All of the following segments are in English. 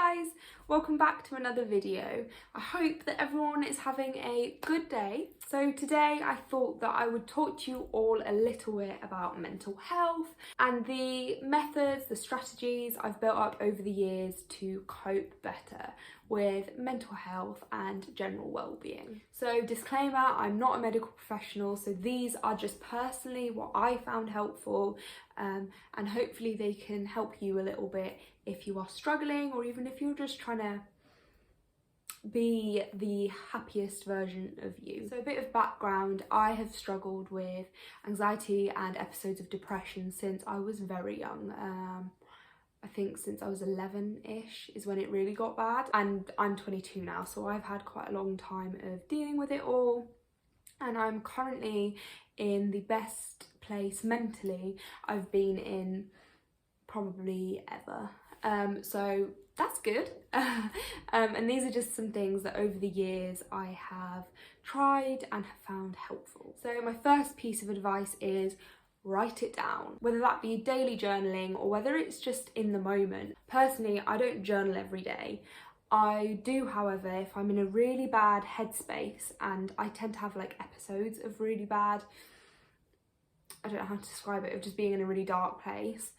guys, welcome back to another video. I hope that everyone is having a good day. So today I thought that I would talk to you all a little bit about mental health and the methods, the strategies I've built up over the years to cope better with mental health and general well-being. So disclaimer, I'm not a medical professional, so these are just personally what I found helpful, and hopefully they can help you a little bit if you are struggling, or even if you're just trying to be the happiest version of you. So a bit of background, I have struggled with anxiety and episodes of depression since I was very young. I think since I was 11-ish is when it really got bad, and I'm 22 now, so I've had quite a long time of dealing with it all, and I'm currently in the best place mentally I've been in probably ever. So that's good. And these are just some things that over the years I have tried and have found helpful. So my first piece of advice is write it down, whether that be daily journaling or whether it's just in the moment. Personally, I don't journal every day. I do, however, if I'm in a really bad headspace, and I tend to have like episodes of really bad, I don't know how to describe it, of just being in a really dark place,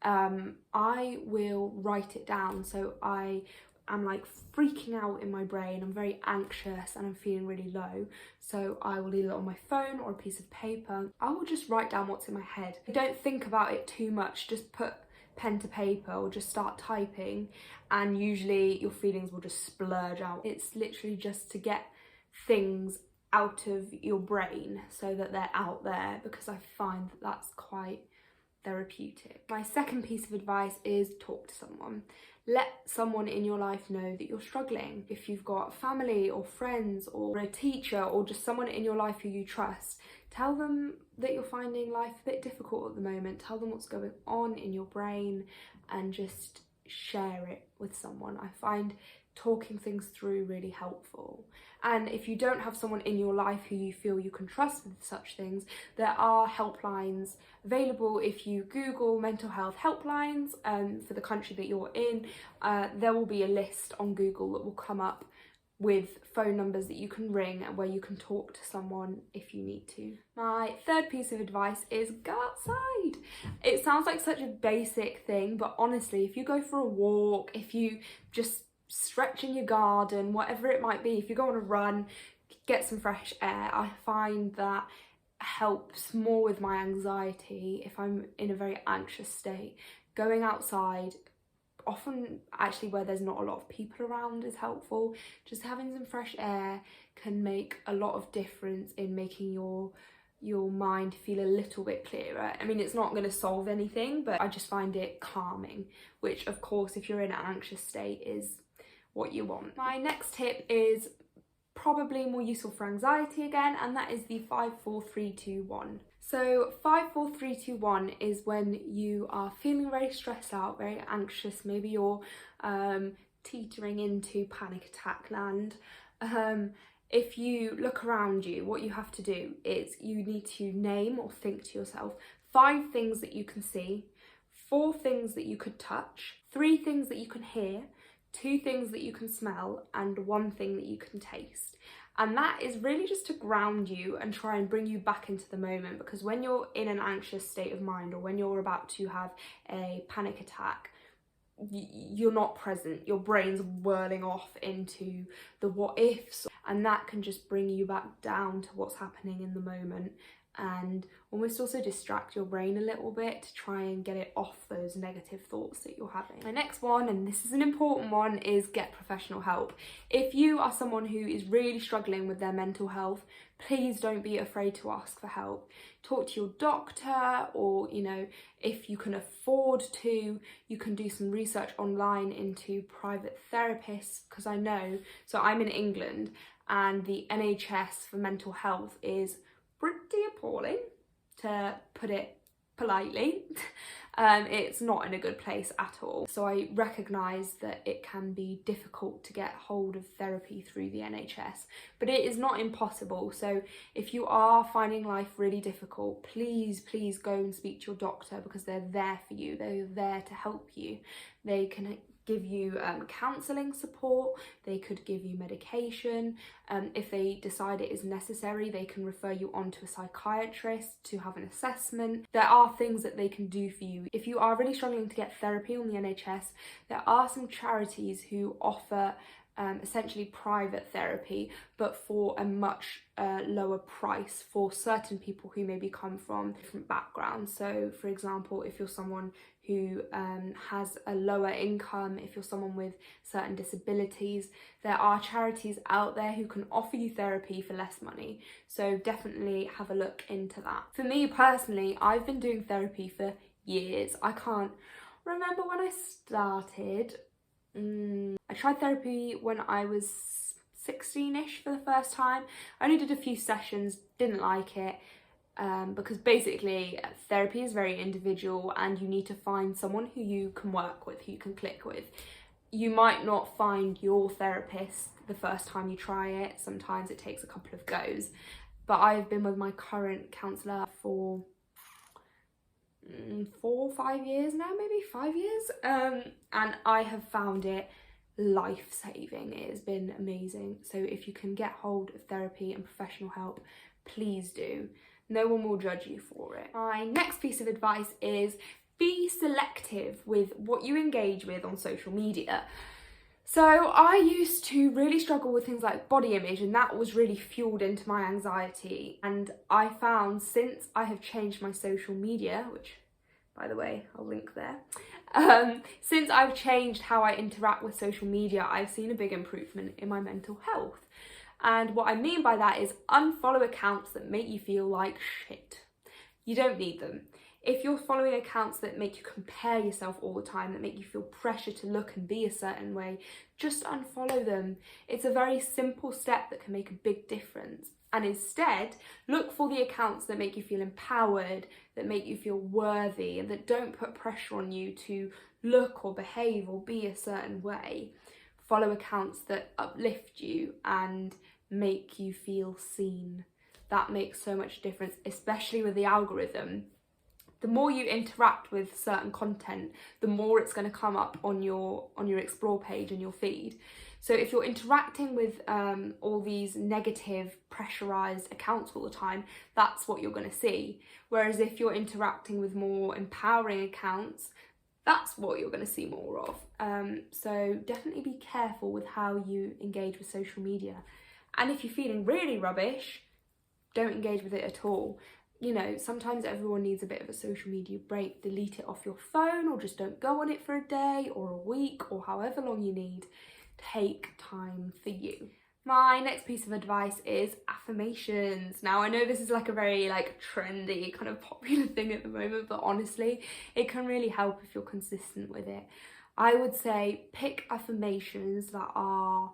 I will write it down. So I am like freaking out in my brain, I'm very anxious and I'm feeling really low, so I will either on my phone or a piece of paper, I will just write down what's in my head. I don't think about it too much, just put pen to paper or just start typing, and usually your feelings will just splurge out. It's literally just to get things out of your brain so that they're out there, because I find that that's quite therapeutic. My second piece of advice is talk to someone. Let someone in your life know that you're struggling. If you've got family or friends or a teacher or just someone in your life who you trust, tell them that you're finding life a bit difficult at the moment. Tell them what's going on in your brain and just share it with someone. I find talking things through really helpful. And if you don't have someone in your life who you feel you can trust with such things, there are helplines available. If you Google mental health helplines for the country that you're in, there will be a list on Google that will come up with phone numbers that you can ring and where you can talk to someone if you need to. My third piece of advice is go outside. It sounds like such a basic thing, but honestly, if you go for a walk, if you just stretch in your garden, whatever it might be, if you go on a run, get some fresh air, I find that helps more with my anxiety. If I'm in a very anxious state, going outside, often actually where there's not a lot of people around, is helpful. Just having some fresh air can make a lot of difference in making your mind feel a little bit clearer. I mean, it's not going to solve anything, but I just find it calming, which of course if you're in an anxious state is what you want. My next tip is probably more useful for anxiety again, and that is the 5, 4, 3, 2, 1. So 5, 4, 3, 2, 1 is when you are feeling very stressed out, very anxious, maybe you're teetering into panic attack land. If you look around you, what you have to do is you need to name or think to yourself 5 things that you can see, 4 things that you could touch, 3 things that you can hear, 2 things that you can smell, and 1 thing that you can taste. And that is really just to ground you and try and bring you back into the moment, because when you're in an anxious state of mind, or when you're about to have a panic attack, you're not present. Your brain's whirling off into the what ifs, and that can just bring you back down to what's happening in the moment, and almost also distract your brain a little bit to try and get it off those negative thoughts that you're having. My next one, and this is an important one, is get professional help. If you are someone who is really struggling with their mental health, please don't be afraid to ask for help. Talk to your doctor, or, you know, if you can afford to, you can do some research online into private therapists, because I know, so I'm in England, and the NHS for mental health is pretty appalling, to put it politely. It's not in a good place at all. So I recognise that it can be difficult to get hold of therapy through the NHS, but it is not impossible. So if you are finding life really difficult, please go and speak to your doctor, because they're there for you. They're there to help you. They can give you counselling support, they could give you medication. If they decide it is necessary, they can refer you on to a psychiatrist to have an assessment. There are things that they can do for you. If you are really struggling to get therapy on the NHS, there are some charities who offer essentially private therapy, but for a much lower price for certain people who maybe come from different backgrounds. So for example, if you're someone who has a lower income, if you're someone with certain disabilities, there are charities out there who can offer you therapy for less money. So definitely have a look into that. For me personally, I've been doing therapy for years. I can't remember when I started. I tried therapy when I was 16-ish for the first time. I only did a few sessions, didn't like it, because basically therapy is very individual and you need to find someone who you can work with, who you can click with. You might not find your therapist the first time you try it. Sometimes it takes a couple of goes. But I've been with my current counsellor for 4 or 5 years now, maybe 5 years, and I have found it life-saving. It has been amazing. So if you can get hold of therapy and professional help, please do. No one will judge you for it. My next piece of advice is be selective with what you engage with on social media. So I used to really struggle with things like body image, and that was really fueled into my anxiety. And I found since I have changed my social media, which by the way, I'll link there. Since I've changed how I interact with social media, I've seen a big improvement in my mental health. And what I mean by that is unfollow accounts that make you feel like shit. You don't need them. If you're following accounts that make you compare yourself all the time, that make you feel pressure to look and be a certain way, just unfollow them. It's a very simple step that can make a big difference. And instead, look for the accounts that make you feel empowered, that make you feel worthy, and that don't put pressure on you to look or behave or be a certain way. Follow accounts that uplift you and make you feel seen. That makes so much difference, especially with the algorithm. The more you interact with certain content, the more it's going to come up on your explore page and your feed. So if you're interacting with all these negative, pressurized accounts all the time, that's what you're going to see. Whereas if you're interacting with more empowering accounts, that's what you're going to see more of. So definitely be careful with how you engage with social media. And if you're feeling really rubbish, don't engage with it at all. You know, sometimes everyone needs a bit of a social media break. Delete it off your phone, or just don't go on it for a day or a week or however long you need. Take time for you. My next piece of advice is affirmations. Now I know this is like a very trendy kind of popular thing at the moment, but honestly it can really help if you're consistent with it. I would say pick affirmations that are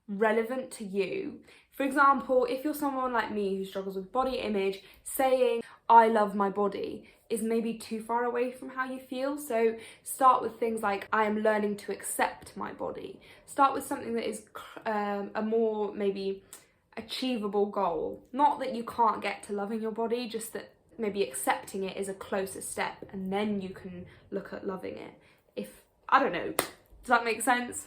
relevant to you. For example, if you're someone like me who struggles with body image, saying I love my body is maybe too far away from how you feel. So start with things like I am learning to accept my body. Start with something that is a more maybe achievable goal. Not that you can't get to loving your body, just that maybe accepting it is a closer step, and then you can look at loving it. I don't know, does that make sense?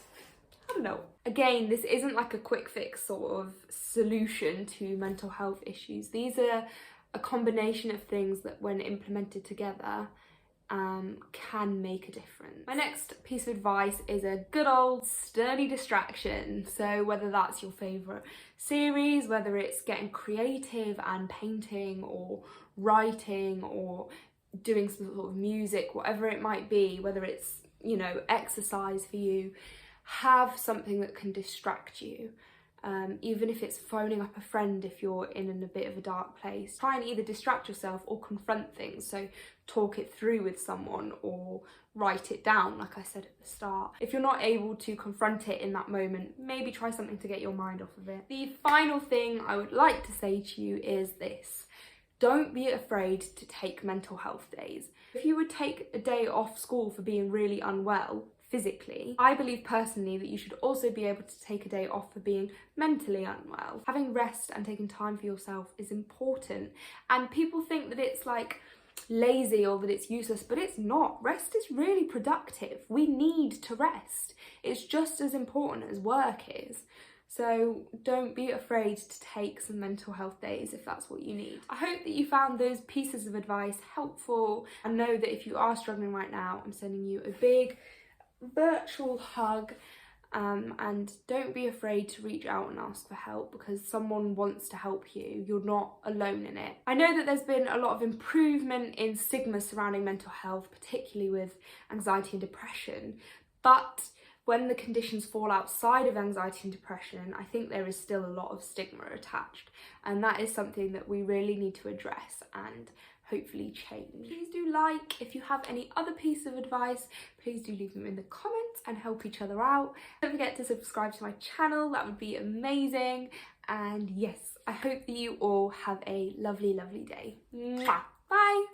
I don't know. Again, this isn't like a quick fix sort of solution to mental health issues. These are a combination of things that when implemented together can make a difference. My next piece of advice is a good old sturdy distraction. So whether that's your favourite series, whether it's getting creative and painting or writing or doing some sort of music, whatever it might be, whether it's, you know, exercise for you, have something that can distract you. Even if it's phoning up a friend if you're in a bit of a dark place. Try and either distract yourself or confront things. So talk it through with someone or write it down, like I said at the start. If you're not able to confront it in that moment, maybe try something to get your mind off of it. The final thing I would like to say to you is this. Don't be afraid to take mental health days. If you would take a day off school for being really unwell, physically, I believe personally that you should also be able to take a day off for being mentally unwell. Having rest and taking time for yourself is important, and people think that it's like lazy or that it's useless, but it's not. Rest is really productive. We need to rest. It's just as important as work is. So don't be afraid to take some mental health days if that's what you need. I hope that you found those pieces of advice helpful, and know that if you are struggling right now, I'm sending you a big virtual hug. And don't be afraid to reach out and ask for help, because someone wants to help you. You're not alone in it. I know that there's been a lot of improvement in stigma surrounding mental health, particularly with anxiety and depression, but when the conditions fall outside of anxiety and depression, I think there is still a lot of stigma attached, and that is something that we really need to address and hopefully change. Please do like. If you have any other piece of advice, please do leave them in the comments and help each other out. Don't forget to subscribe to my channel, that would be amazing. And yes, I hope that you all have a lovely, lovely day. Mwah. Bye.